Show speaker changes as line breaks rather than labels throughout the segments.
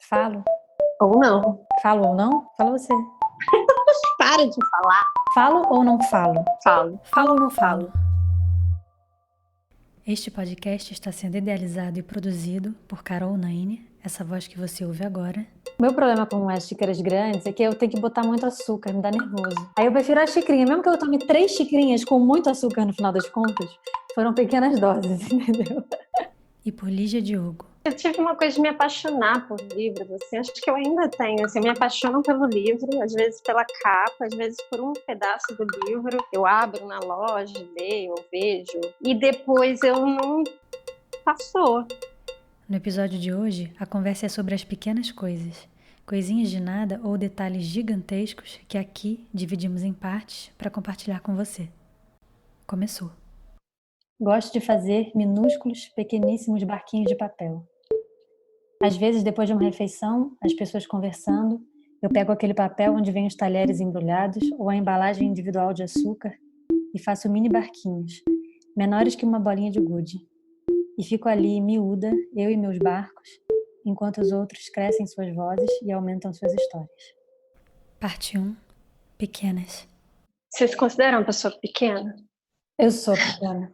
Falo?
Ou não.
Falo ou não? Fala você.
Para de falar.
Falo ou não falo?
Falo.
Falo ou não falo? Este podcast está sendo idealizado e produzido por Carol Naine, essa voz que você ouve agora. O meu problema com as xícaras grandes é que eu tenho que botar muito açúcar, me dá nervoso. Aí eu prefiro a xicrinha, mesmo que eu tome 3 xicrinhas com muito açúcar no final das contas, foram pequenas doses, entendeu? E por Lígia Diogo.
Eu tive uma coisa de me apaixonar por livros, assim, acho que eu ainda tenho, assim, eu me apaixono pelo livro, às vezes pela capa, às vezes por um pedaço do livro, eu abro na loja, leio, vejo, e depois eu não passou.
No episódio de hoje, a conversa é sobre as pequenas coisas, coisinhas de nada ou detalhes gigantescos que aqui dividimos em partes para compartilhar com você. Começou. Gosto de fazer minúsculos, pequeníssimos barquinhos de papel. Às vezes, depois de uma refeição, as pessoas conversando, eu pego aquele papel onde vem os talheres embrulhados ou a embalagem individual de açúcar e faço mini barquinhos, menores que uma bolinha de gude. E fico ali, miúda, eu e meus barcos, enquanto os outros crescem suas vozes e aumentam suas histórias. Parte 1. Pequenas.
Você se considera uma pessoa pequena?
Eu sou pequena.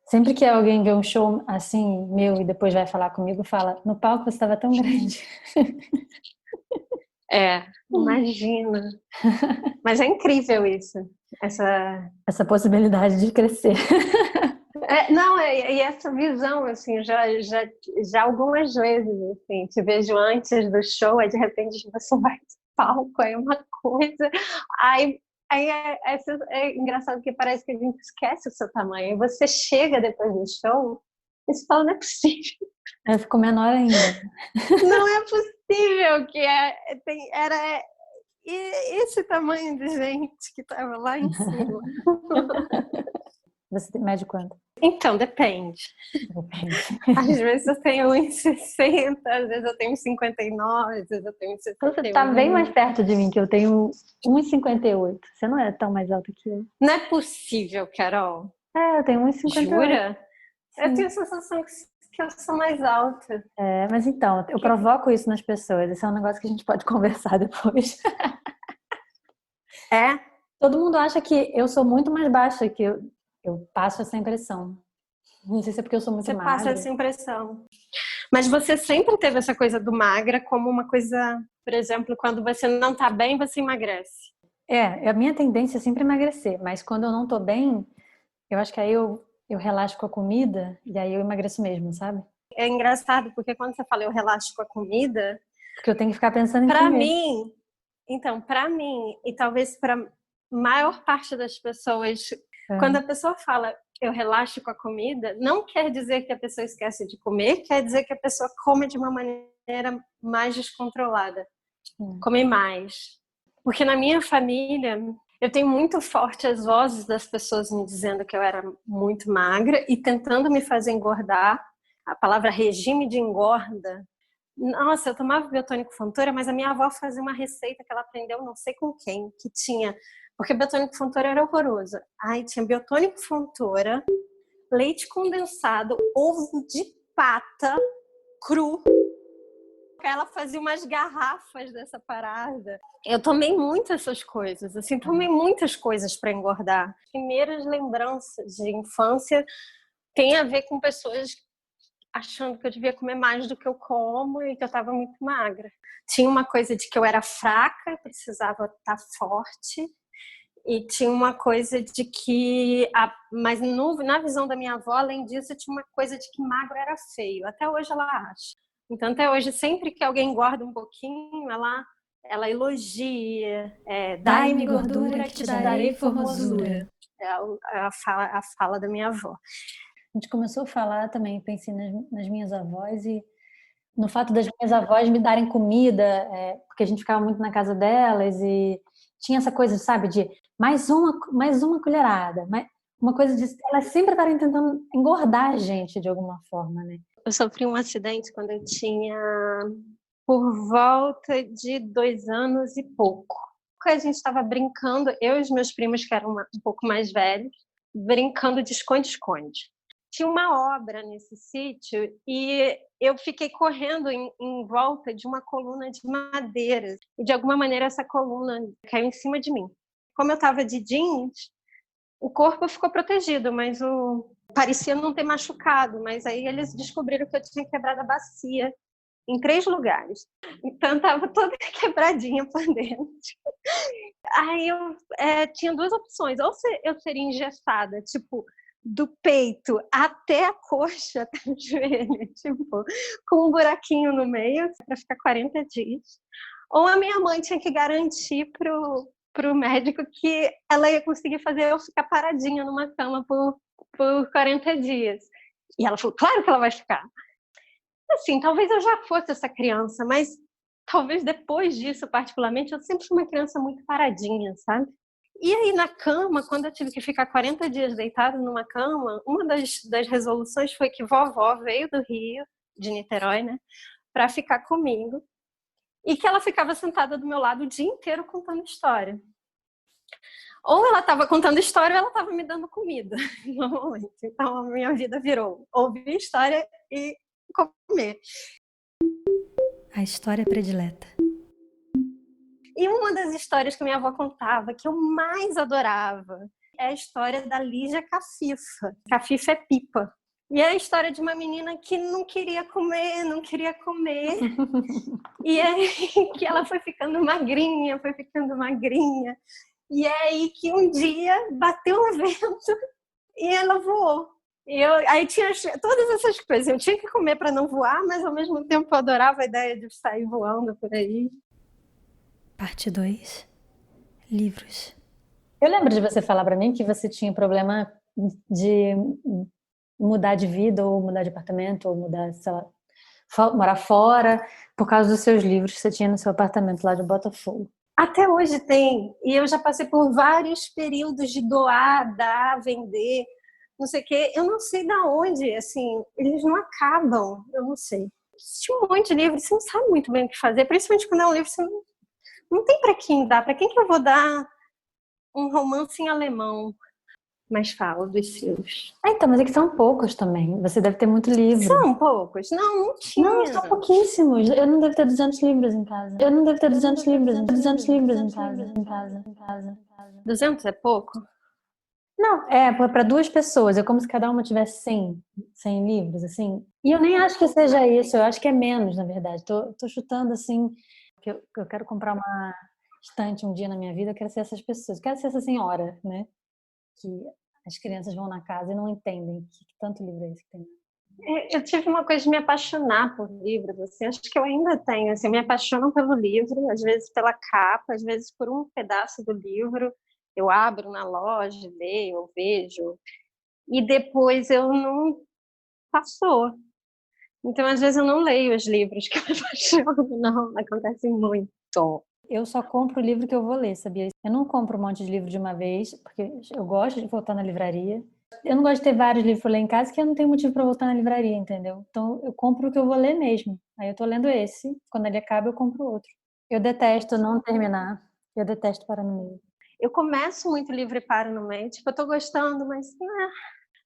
Sempre que alguém vê um show assim, meu, e depois vai falar comigo, fala, no palco você estava tão grande.
É, imagina. Mas é incrível isso,
Essa possibilidade de crescer.
E essa visão, assim, já algumas vezes, assim, te vejo antes do show, aí de repente você vai pro palco, aí uma coisa, é engraçado porque parece que a gente esquece o seu tamanho, e você chega depois do show e você fala, não é possível.
Aí ficou menor ainda.
Não é possível que era esse tamanho de gente que estava lá em cima.
Você mede quanto?
Então, depende. Às vezes eu tenho 1,60, às vezes eu tenho 1,59, às vezes eu tenho 1,61.
Você tá bem mais perto de mim, que eu tenho 1,58. Você não é tão mais alta que eu.
Não é possível, Carol.
É, eu tenho 1,58.
Jura?
Sim.
Eu tenho a sensação que eu sou mais alta.
É, mas então, eu provoco isso nas pessoas. Esse é um negócio que a gente pode conversar depois.
É?
Todo mundo acha que eu sou muito mais baixa, que eu passo essa impressão. Não sei se é porque eu sou muito
Você
magra.
passa essa impressão. Mas você sempre teve essa coisa do magra como uma coisa, por exemplo, quando você não tá bem, você emagrece.
É, a minha tendência é sempre emagrecer, mas quando eu não tô bem, eu acho que aí eu relaxo com a comida e aí eu emagreço mesmo, sabe?
É engraçado, porque quando você fala eu relaxo com a comida,
Porque eu tenho que ficar pensando em
pra
comer.
pra mim, e talvez pra maior parte das pessoas, quando a pessoa fala eu relaxo com a comida, não quer dizer que a pessoa esquece de comer, quer dizer que a pessoa come de uma maneira mais descontrolada. Come mais. Porque na minha família, eu tenho muito forte as vozes das pessoas me dizendo que eu era muito magra e tentando me fazer engordar. A palavra regime de engorda. Nossa, eu tomava biotônico Fontoura, mas a minha avó fazia uma receita que ela aprendeu não sei com quem, que tinha... Porque biotônico Fontoura era horroroso. Aí tinha biotônico Fontoura, leite condensado, ovo de pata cru. Ela fazia umas garrafas dessa parada. Eu tomei muito essas coisas, assim, tomei muitas coisas para engordar. Primeiras lembranças de infância tem a ver com pessoas achando que eu devia comer mais do que eu como e que eu estava muito magra. Tinha uma coisa de que eu era fraca, precisava estar forte, e tinha uma coisa de que... Mas na visão da minha avó, além disso, tinha uma coisa de que magro era feio. Até hoje ela acha. Então, até hoje, sempre que alguém engorda um pouquinho, ela elogia. Dai-me gordura que te darei formosura. É a fala da minha avó.
A gente começou a falar também, pensei nas minhas avós e no fato das minhas avós me darem comida, porque a gente ficava muito na casa delas e tinha essa coisa, sabe, de mais uma colherada, uma coisa de elas sempre estarem tentando engordar a gente de alguma forma, né?
Eu sofri um acidente quando eu tinha por volta de 2 anos e pouco. A gente estava brincando, eu e os meus primos, que eram um pouco mais velhos, brincando de esconde-esconde. tinha uma obra nesse sítio e eu fiquei correndo em volta de uma coluna de madeira. E, de alguma maneira, essa coluna caiu em cima de mim. Como eu estava de jeans, o corpo ficou protegido, mas parecia não ter machucado. Mas aí eles descobriram que eu tinha quebrado a bacia em 3 lugares. Então, estava toda quebradinha por dentro. Aí eu tinha 2 opções. Ou eu seria engessada, tipo, do peito até a coxa, até o joelho, tipo, com um buraquinho no meio, para ficar 40 dias. Ou a minha mãe tinha que garantir pro médico que ela ia conseguir fazer eu ficar paradinha numa cama por 40 dias. E ela falou, claro que ela vai ficar. Assim, talvez eu já fosse essa criança, mas talvez depois disso, particularmente, eu sempre fui uma criança muito paradinha, sabe? E aí, na cama, quando eu tive que ficar 40 dias deitada numa cama, uma das resoluções foi que vovó veio do Rio, de Niterói, né, para ficar comigo, e que ela ficava sentada do meu lado o dia inteiro contando história. Ou ela estava contando história ou ela estava me dando comida, normalmente. Então, a minha vida virou ouvir história e comer.
A história predileta.
E uma das histórias que minha avó contava, que eu mais adorava, é a história da Lígia Cafifa. Cafifa é pipa. E é a história de uma menina que não queria comer, não queria comer. E aí que ela foi ficando magrinha, foi ficando magrinha. E é aí que um dia bateu um vento e ela voou. Aí tinha todas essas coisas. Eu tinha que comer para não voar, mas ao mesmo tempo eu adorava a ideia de sair voando por aí.
Parte 2. Livros.
Eu lembro de você falar para mim que você tinha problema de mudar de vida, ou mudar de apartamento, ou mudar, sei lá, morar fora, por causa dos seus livros que você tinha no seu apartamento lá de Botafogo.
Até hoje tem. E eu já passei por vários períodos de doar, dar, vender, não sei o quê. Eu não sei de onde, assim, eles não acabam, eu não sei. Existe um monte de livro, você não sabe muito bem o que fazer, principalmente quando é um livro, você não tem para quem dar. Para quem que eu vou dar um romance em alemão? Mas fala dos seus.
Então, mas é que são poucos também. Você deve ter muito livro.
São poucos? Não tinha.
Não, são pouquíssimos. Eu não devo ter 200 livros em casa. Eu não devo ter 200 livros em casa.
200 é pouco?
Não, para 2 pessoas. É como se cada uma tivesse 100 livros, assim. E eu nem acho que seja isso. Eu acho que é menos, na verdade. Tô chutando, assim, que eu quero comprar uma estante um dia na minha vida. Eu quero ser essas pessoas. Eu quero ser essa senhora, né? Que as crianças vão na casa e não entendem que tanto livro é esse que tem.
Eu tive uma coisa de me apaixonar por livros, assim, acho que eu ainda tenho, assim, eu me apaixono pelo livro, às vezes pela capa, às vezes por um pedaço do livro, eu abro na loja, leio, eu vejo, e depois eu não passou. Então, às vezes eu não leio os livros que eu me apaixono, não, acontece muito.
Eu só compro o livro que eu vou ler, sabia? Eu não compro um monte de livro de uma vez, porque eu gosto de voltar na livraria. Eu não gosto de ter vários livros para ler em casa, que eu não tenho motivo para voltar na livraria, entendeu? Então eu compro o que eu vou ler mesmo. Aí eu tô lendo esse, quando ele acaba eu compro outro. Eu detesto não terminar, eu detesto parar no meio.
Eu começo muito livro e paro no meio, tipo, eu tô gostando, mas...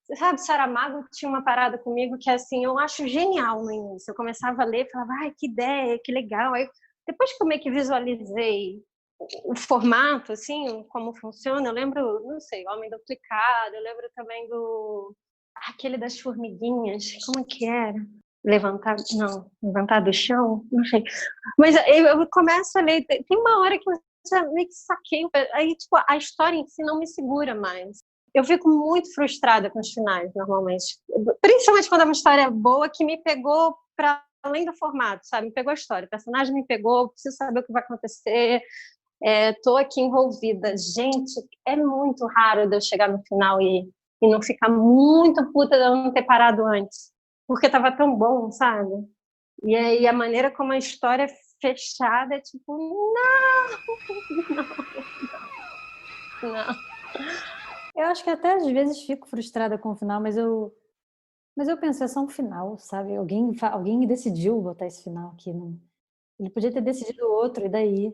Você sabe, Saramago tinha uma parada comigo que, assim, eu acho genial no início. Eu começava a ler e falava, ai, que ideia, que legal. Aí, depois que eu meio que visualizei o formato, assim, como funciona, eu lembro, não sei, Homem Duplicado, eu lembro também aquele das formiguinhas, como que era? Levantar do chão, não sei. Mas eu começo a ler, tem uma hora que eu já meio que saquei, aí, tipo, a história em si não me segura mais. Eu fico muito frustrada com os finais, normalmente. Principalmente quando é uma história boa que me pegou para além do formato, sabe? Me pegou a história, o personagem me pegou, preciso saber o que vai acontecer, tô aqui envolvida. Gente, é muito raro de eu chegar no final e não ficar muito puta de eu não ter parado antes, porque tava tão bom, sabe? E aí a maneira como a história é fechada é tipo, não.
Eu acho que até às vezes fico frustrada com o final, mas eu penso, é só um final, sabe? Alguém decidiu botar esse final aqui. Não... Ele podia ter decidido outro, e daí?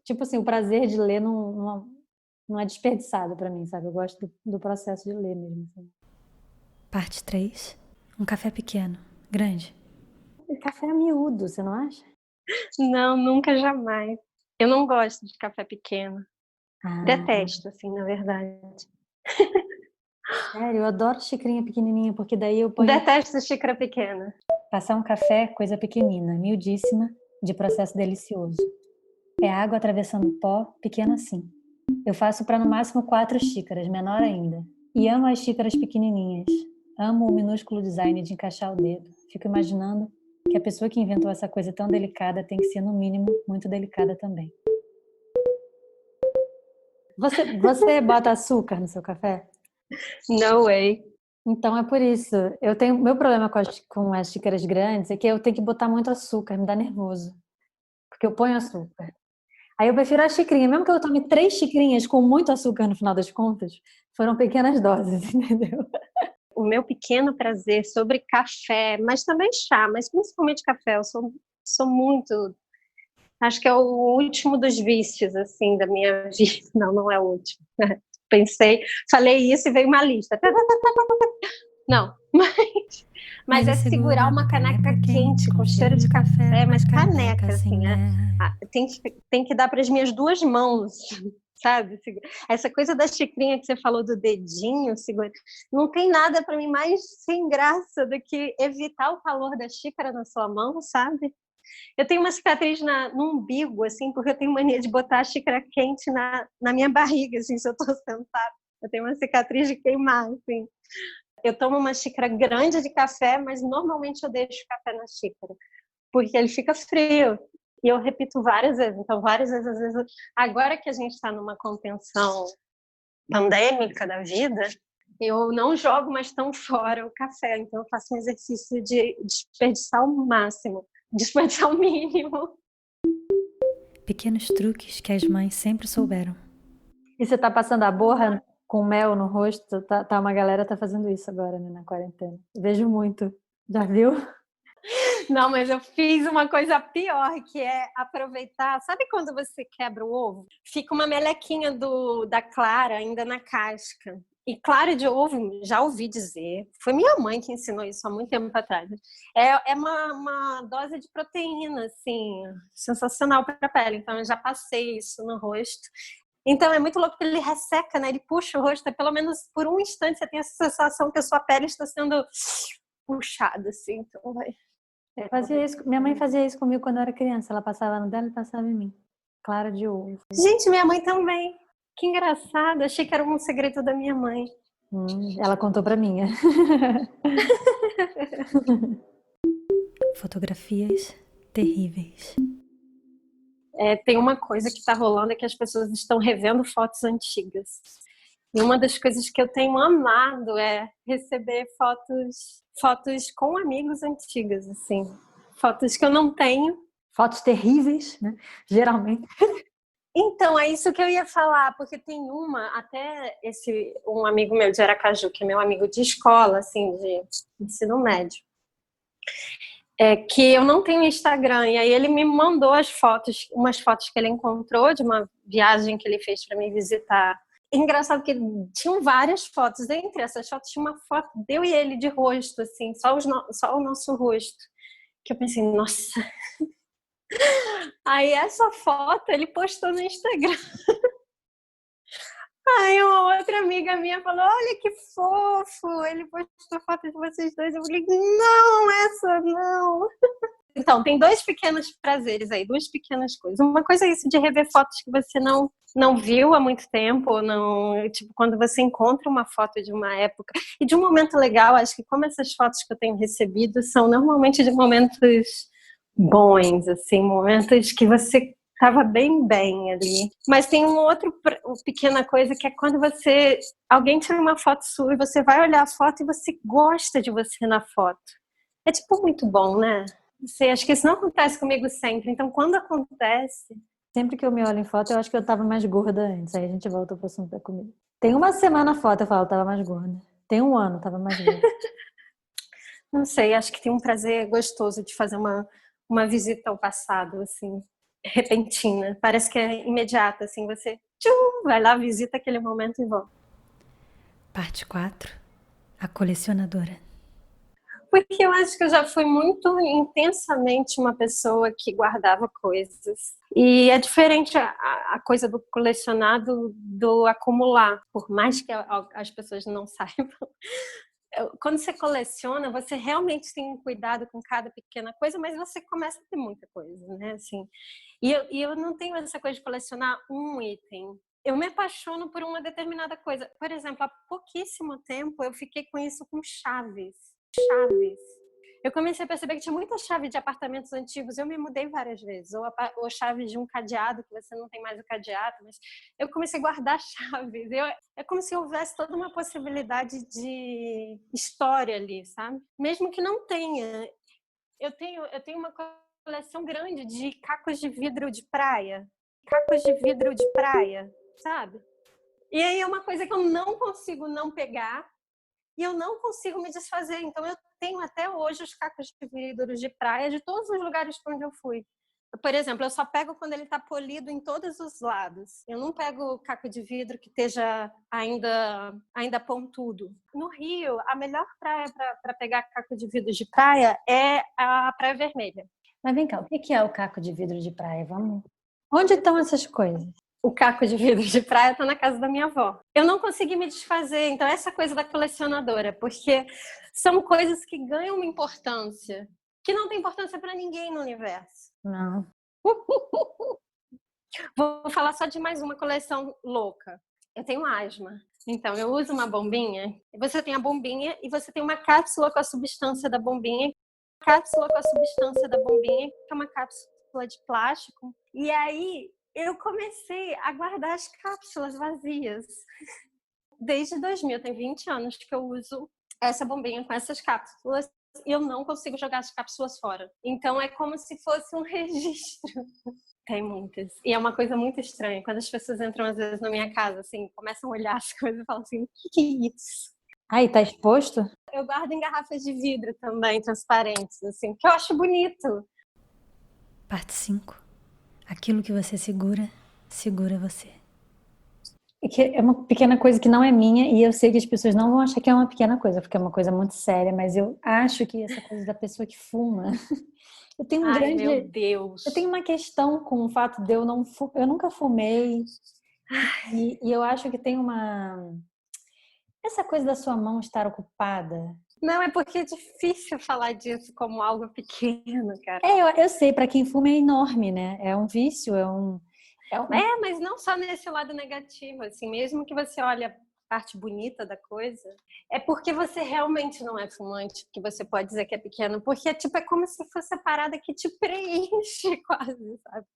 Tipo assim, o prazer de ler não é desperdiçado para mim, sabe? Eu gosto do processo de ler mesmo. Assim.
Parte 3. Um café pequeno, grande.
Café é miúdo, você não acha?
Não, nunca, jamais. Eu não gosto de café pequeno.
Ah,
Detesto, assim, na verdade.
sério, eu adoro xicrinha pequenininha, porque daí eu ponho...
Detesto xícara pequena.
Passar um café, coisa pequenina, miudíssima, de processo delicioso. É água atravessando pó, pequeno assim. Eu faço para no máximo 4 xícaras, menor ainda. E amo as xícaras pequenininhas. Amo o minúsculo design de encaixar o dedo. Fico imaginando que a pessoa que inventou essa coisa tão delicada tem que ser, no mínimo, muito delicada também. Você bota açúcar no seu café?
No way.
Então é por isso. Eu tenho meu problema com as xícaras grandes é que eu tenho que botar muito açúcar, me dá nervoso. Porque eu ponho açúcar. Aí eu prefiro a xicrinha, mesmo que eu tome 3 xicrinhas com muito açúcar no final das contas, foram pequenas doses, entendeu?
O meu pequeno prazer sobre café, mas também chá, mas principalmente café, eu sou muito... Acho que é o último dos vícios, assim, da minha vida. Não, não é o último. Falei isso e veio uma lista. Não, mas é segurar uma caneca quente com cheiro de café, mas caneca, assim, né? Tem que dar para as minhas 2 mãos, sabe? Essa coisa da xicrinha que você falou do dedinho, não tem nada para mim mais sem graça do que evitar o calor da xícara na sua mão, sabe? Eu tenho uma cicatriz no umbigo, assim, porque eu tenho mania de botar a xícara quente na minha barriga, assim, se eu estou sentada. Eu tenho uma cicatriz de queimar, assim. Eu tomo uma xícara grande de café, mas normalmente eu deixo o café na xícara, porque ele fica frio. E eu repito várias vezes. Então, várias vezes, às vezes... Agora que a gente está numa contenção pandêmica da vida, eu não jogo mais tão fora o café. Então, eu faço um exercício de desperdiçar o máximo, desperdiçar o mínimo.
Pequenos truques que as mães sempre souberam.
E você tá passando a borra com mel no rosto? Uma galera tá fazendo isso agora, né, na quarentena. Vejo muito. Já viu?
Não, mas eu fiz uma coisa pior, que é aproveitar... Sabe quando você quebra o ovo? Fica uma melequinha da clara ainda na casca. E clara de ovo, já ouvi dizer, foi minha mãe que ensinou isso há muito tempo atrás. É uma dose de proteína, assim, sensacional para a pele. Então, eu já passei isso no rosto. Então, é muito louco que ele resseca, né? Ele puxa o rosto, pelo menos por um instante você tem essa sensação que a sua pele está sendo puxada, assim. Então, vai...
Minha mãe fazia isso comigo quando eu era criança. Ela passava no dela e passava em mim. Clara de ovo.
Gente, minha mãe também. Que engraçado. Achei que era um segredo da minha mãe.
Ela contou pra mim.
Fotografias terríveis.
Tem uma coisa que está rolando, é que as pessoas estão revendo fotos antigas. E uma das coisas que eu tenho amado é receber fotos com amigos antigas, assim. Fotos que eu não tenho.
Fotos terríveis, né? Geralmente.
Então, é isso que eu ia falar, porque tem um amigo meu de Aracaju, que é meu amigo de escola, assim, de ensino médio, que eu não tenho Instagram, e aí ele me mandou umas fotos que ele encontrou de uma viagem que ele fez para me visitar. Engraçado que tinham várias fotos, entre essas fotos tinha uma foto de eu e ele de rosto, assim, só o nosso rosto, que eu pensei, nossa... Aí essa foto ele postou no Instagram. Aí uma outra amiga minha falou, olha que fofo, ele postou foto de vocês dois. Eu falei, não, essa não. Então, tem 2 pequenos prazeres aí, 2 pequenas coisas. Uma coisa é isso de rever fotos que você não viu há muito tempo, ou não, tipo, quando você encontra uma foto de uma época e de um momento legal. Acho que como essas fotos que eu tenho recebido são normalmente de momentos bons, assim, momentos que você estava bem ali. Mas tem uma pequena coisa, que é quando alguém tira uma foto sua e você vai olhar a foto e você gosta de você na foto. É tipo muito bom, né? Acho que isso não acontece comigo sempre. Então, quando acontece...
Sempre que eu me olho em foto, eu acho que eu tava mais gorda antes. Aí a gente volta pro assunto da comida. Tem uma semana a foto, eu falo, eu tava mais gorda. Tem um ano, tava mais gorda.
Não sei, acho que tem um prazer gostoso de fazer uma visita ao passado, assim, repentina. Parece que é imediata, assim, você vai lá, visita aquele momento e volta.
Parte 4. a colecionadora.
Porque eu acho que eu já fui muito intensamente uma pessoa que guardava coisas. E é diferente a coisa do colecionado do acumular. Por mais que as pessoas não saibam, quando você coleciona, você realmente tem um cuidado com cada pequena coisa, mas você começa a ter muita coisa, né? Assim, e eu não tenho essa coisa de colecionar um item. Eu me apaixono por uma determinada coisa. Por exemplo, há pouquíssimo tempo eu fiquei com isso com chaves. Chaves. Eu comecei a perceber que tinha muita chave de apartamentos antigos. Eu me mudei várias vezes. Ou chave de um cadeado, que você não tem mais o cadeado. Mas eu comecei a guardar chaves. É como se houvesse toda uma possibilidade de história ali, sabe? Mesmo que não tenha. Eu tenho uma coleção grande de cacos de vidro de praia. Cacos de vidro de praia, sabe? E aí é uma coisa que eu não consigo não pegar. E eu não consigo me desfazer. Então, eu tenho até hoje os cacos de vidro de praia de todos os lugares para onde eu fui. Por exemplo, eu só pego quando ele está polido em todos os lados. Eu não pego caco de vidro que esteja ainda pontudo. No Rio, a melhor praia para pegar caco de vidro de praia é a Praia Vermelha.
Mas vem cá, o que é o caco de vidro de praia? Vamos. Onde estão essas coisas?
O caco de vidro de praia está na casa da minha avó. Eu não consegui me desfazer. Então, essa coisa da colecionadora, porque são coisas que ganham uma importância que não tem importância para ninguém no universo.
Não.
Vou falar só de mais uma coleção louca. Eu tenho asma. Então, eu uso uma bombinha. Você tem a bombinha e você tem uma cápsula com a substância da bombinha. Cápsula com a substância da bombinha, que é uma cápsula de plástico. E aí, eu comecei a guardar as cápsulas vazias. Desde 2000, tem 20 anos que eu uso essa bombinha com essas cápsulas e eu não consigo jogar as cápsulas fora. Então é como se fosse um registro. Tem muitas. E é uma coisa muito estranha. Quando as pessoas entram às vezes na minha casa, assim, começam a olhar as coisas e falam assim, o que é isso?
Aí, tá exposto?
Eu guardo em garrafas de vidro também, transparentes, assim, que eu acho bonito.
Parte 5. Aquilo que você segura, segura você.
É uma pequena coisa que não é minha e eu sei que as pessoas não vão achar que é uma pequena coisa, porque é uma coisa muito séria, mas eu acho que essa coisa da pessoa que fuma... Eu tenho
Meu Deus.
Eu tenho uma questão com o fato de eu nunca fumei e eu acho que tem essa coisa da sua mão estar ocupada.
Não, é porque é difícil falar disso como algo pequeno, cara.
Eu sei, para quem fuma é enorme, né? É um vício,
mas não só nesse lado negativo, assim, mesmo que você olhe a parte bonita da coisa, é porque você realmente não é fumante, que você pode dizer que é pequeno, porque é como se fosse a parada que te preenche quase, sabe?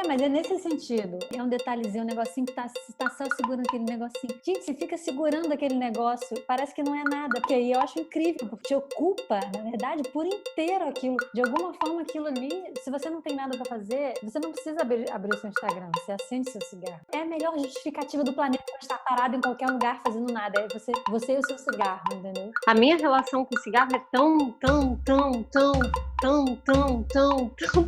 Mas é nesse sentido. É um detalhezinho, um negocinho que você tá só segurando aquele negocinho. Gente, você fica segurando aquele negócio, parece que não é nada. Porque aí eu acho incrível, porque te ocupa, na verdade, por inteiro aquilo. De alguma forma, aquilo ali, se você não tem nada pra fazer, você não precisa abrir o seu Instagram, você acende seu cigarro. É a melhor justificativa do planeta pra estar parado em qualquer lugar fazendo nada. É você e o seu cigarro, entendeu?
A minha relação com o cigarro é tão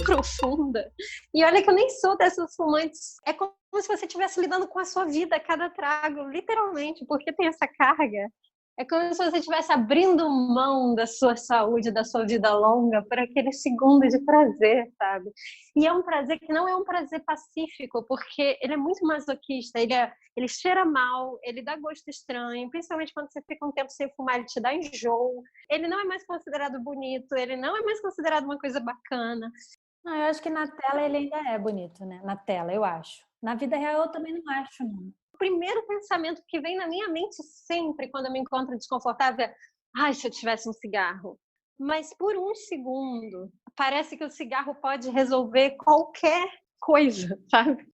profunda. E olha que eu nem sou dessas fumantes. É como se você estivesse lidando com a sua vida a cada trago, literalmente, porque tem essa carga. É como se você estivesse abrindo mão da sua saúde, da sua vida longa, por aquele segundo de prazer, sabe? E é um prazer que não é um prazer pacífico, porque ele é muito masoquista, ele cheira mal, ele dá gosto estranho, principalmente quando você fica um tempo sem fumar, ele te dá enjoo. Ele não é mais considerado bonito, ele não é mais considerado uma coisa bacana.
Não, eu acho que na tela ele ainda é bonito, né? Na tela, eu acho. Na vida real eu também não acho, não.
O primeiro pensamento que vem na minha mente sempre quando eu me encontro desconfortável é: ai, se eu tivesse um cigarro. Mas por um segundo, parece que o cigarro pode resolver qualquer coisa, sabe?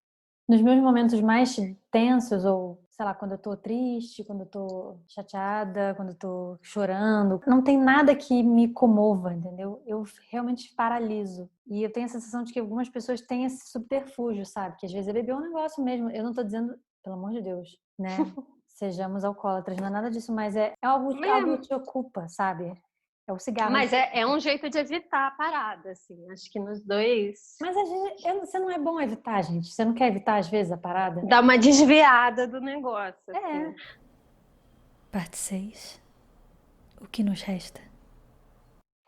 Nos meus momentos mais tensos, ou sei lá, quando eu tô triste, quando eu tô chateada, quando eu tô chorando, não tem nada que me comova, entendeu? Eu realmente paraliso. E eu tenho a sensação de que algumas pessoas têm esse subterfúgio, sabe? Que às vezes é beber um negócio mesmo. Eu não tô dizendo, pelo amor de Deus, né? Sejamos alcoólatras, não é nada disso, mas é algo que te ocupa, sabe? É o cigarro.
Mas é um jeito de evitar a parada, assim. Acho que nos dois...
Mas você não é bom evitar, gente. Você não quer evitar, às vezes, a parada?
Dá uma desviada do negócio. Assim.
Parte 6. o que nos resta.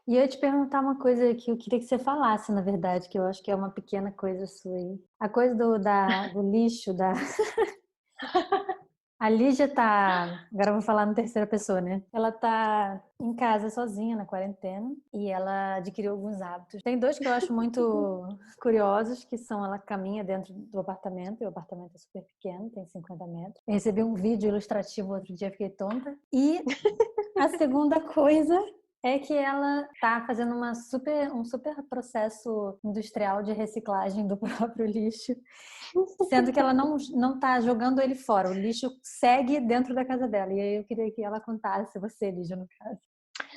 E eu ia te perguntar uma coisa que eu queria que você falasse, na verdade, que eu acho que é uma pequena coisa sua aí. A coisa do lixo, da... A Lígia tá... Agora eu vou falar na terceira pessoa, né? Ela tá em casa sozinha na quarentena e ela adquiriu alguns hábitos. Tem dois que eu acho muito curiosos, que são ela caminha dentro do apartamento, e o apartamento é super pequeno, tem 50 metros. Eu recebi um vídeo ilustrativo outro dia, fiquei tonta. E a segunda coisa é que ela tá fazendo um super processo industrial de reciclagem do próprio lixo, sendo que ela não tá jogando ele fora, o lixo segue dentro da casa dela. E aí eu queria que ela contasse, você, Lígia, no caso.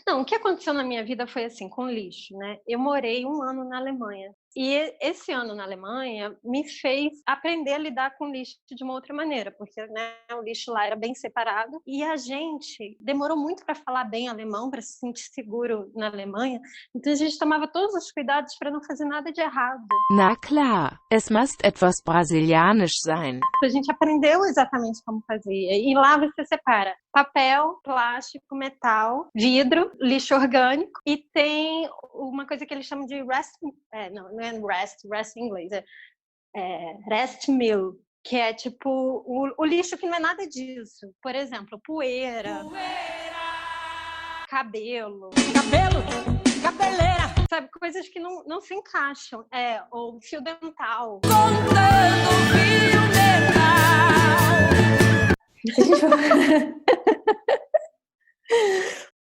Não, o que aconteceu na minha vida foi assim, com lixo, né? Eu morei 1 ano na Alemanha. E esse ano na Alemanha me fez aprender a lidar com lixo de uma outra maneira, porque, né, o lixo lá era bem separado e a gente demorou muito para falar bem alemão, para se sentir seguro na Alemanha. Então a gente tomava todos os cuidados para não fazer nada de errado.
Na klar, es muss etwas brasilianisch sein.
A gente aprendeu exatamente como fazia. E lá você separa papel, plástico, metal, vidro, lixo orgânico e tem uma coisa que eles chamam de não é rest em inglês, rest mill, que é tipo o lixo que não é nada disso. Por exemplo, poeira. Cabelo, cabeleira, sabe, coisas que não se encaixam, ou fio dental. Contando fio dental.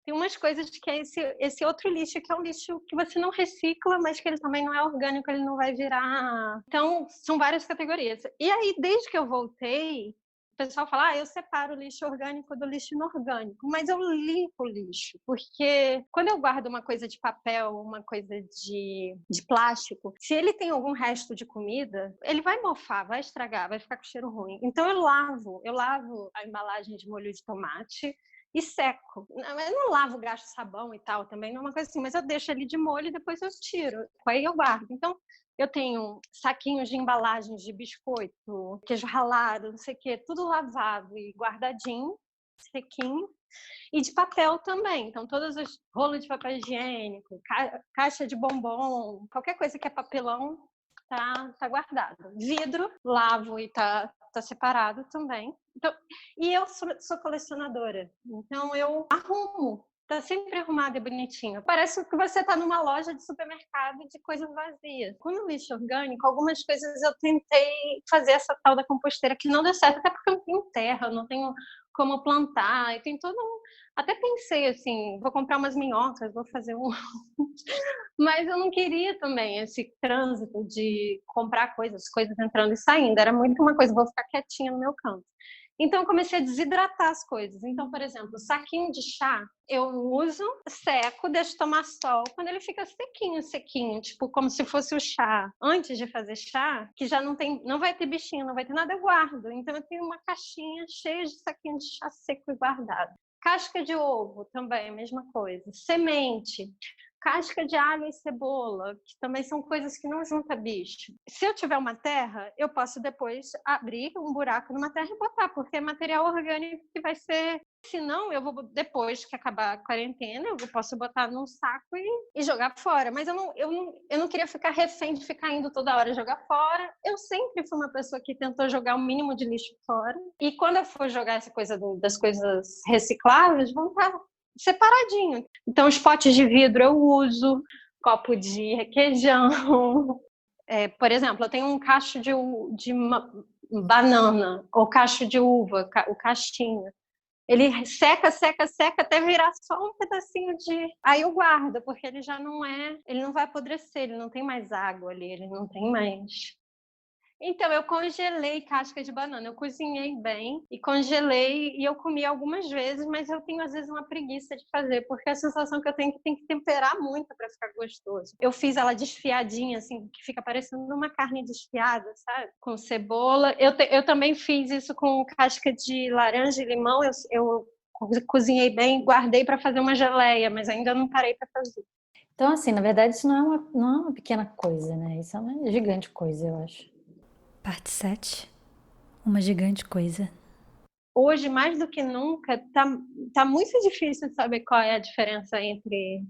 Tem umas coisas que é esse outro lixo, que é um lixo que você não recicla, mas que ele também não é orgânico, ele não vai virar... Então, são várias categorias. E aí, desde que eu voltei, o pessoal fala, eu separo o lixo orgânico do lixo inorgânico, mas eu limpo o lixo, porque quando eu guardo uma coisa de papel, uma coisa de plástico, se ele tem algum resto de comida, ele vai mofar, vai estragar, vai ficar com cheiro ruim. Então eu lavo a embalagem de molho de tomate e seco. Eu não lavo, gasto sabão e tal, também não é uma coisa assim, mas eu deixo ele de molho e depois eu tiro, aí eu guardo. Então, eu tenho saquinhos de embalagens de biscoito, queijo ralado, não sei o quê, tudo lavado e guardadinho, sequinho. E de papel também. Então, todos os rolos de papel higiênico, caixa de bombom, qualquer coisa que é papelão, tá guardado. Vidro, lavo e tá separado também. Então, e eu sou colecionadora, então eu arrumo. Tá sempre arrumado e bonitinho. Parece que você tá numa loja de supermercado de coisas vazias. Com o lixo orgânico, algumas coisas eu tentei fazer essa tal da composteira que não deu certo, até porque eu não tenho terra, eu não tenho como plantar, e tem todo um... Até pensei assim, vou comprar umas minhocas, vou fazer um... Mas eu não queria também esse trânsito de comprar coisas entrando e saindo. Era muito uma coisa, vou ficar quietinha no meu canto. Então, eu comecei a desidratar as coisas. Então, por exemplo, saquinho de chá, eu uso, seco, deixo tomar sol. Quando ele fica sequinho, tipo como se fosse o chá. Antes de fazer chá, que já não vai ter bichinho, não vai ter nada, eu guardo. Então, eu tenho uma caixinha cheia de saquinho de chá seco e guardado. Casca de ovo, também, a mesma coisa. Semente. Casca de alho e cebola, que também são coisas que não junta bicho. Se eu tiver uma terra, eu posso depois abrir um buraco numa terra e botar, porque é material orgânico que vai ser... Senão, eu vou, depois que acabar a quarentena, eu posso botar num saco e jogar fora. Mas eu não queria ficar refém de ficar indo toda hora jogar fora. Eu sempre fui uma pessoa que tentou jogar o mínimo de lixo fora. E quando eu for jogar essa coisa das coisas recicláveis, vão estar separadinho. Então, os potes de vidro eu uso, copo de requeijão. Por exemplo, eu tenho um cacho de banana, ou cacho de uva, o cachinho. Ele seca até virar só um pedacinho de... Aí eu guardo, porque ele já não ele não vai apodrecer, ele não tem mais água ali, ele não tem mais... Então, eu congelei casca de banana. Eu cozinhei bem e congelei e eu comi algumas vezes, mas eu tenho às vezes uma preguiça de fazer, porque a sensação que eu tenho é que tem que temperar muito para ficar gostoso. Eu fiz ela desfiadinha, assim, que fica parecendo uma carne desfiada, sabe? Com cebola. Eu também fiz isso com casca de laranja e limão. Eu cozinhei bem, guardei para fazer uma geleia, mas ainda não parei para fazer.
Então, assim, na verdade, isso não é uma pequena coisa, né? Isso é uma gigante coisa, eu acho.
Parte 7. Uma gigante coisa.
hoje, mais do que nunca, tá muito difícil saber qual é a diferença entre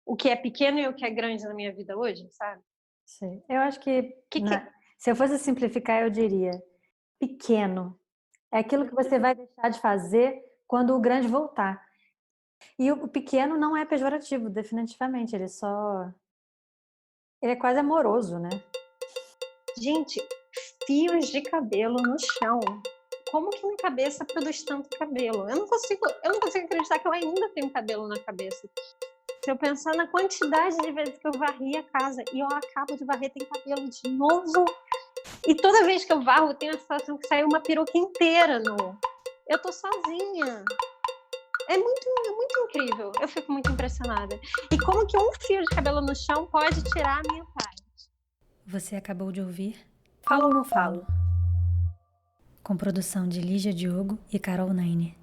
o que é pequeno e o que é grande na minha vida hoje, sabe?
Sim. Eu acho que,
Que
se eu fosse simplificar, eu diria: pequeno é aquilo que você vai deixar de fazer quando o grande voltar. E o pequeno não é pejorativo, definitivamente. Ele é quase amoroso, né?
Gente, fios de cabelo no chão. Como que minha cabeça produz tanto cabelo? Eu não consigo acreditar que eu ainda tenho cabelo na cabeça. Se eu pensar na quantidade de vezes que eu varri a casa e eu acabo de varrer, tem cabelo de novo. E toda vez que eu varro, tem a sensação que saiu uma peruca inteira no... Eu tô sozinha. É muito incrível. Eu fico muito impressionada. E como que um fio de cabelo no chão pode tirar a minha paz?
Você acabou de ouvir Falo ou Não Falo? Com produção de Lígia Diogo e Carol Naine.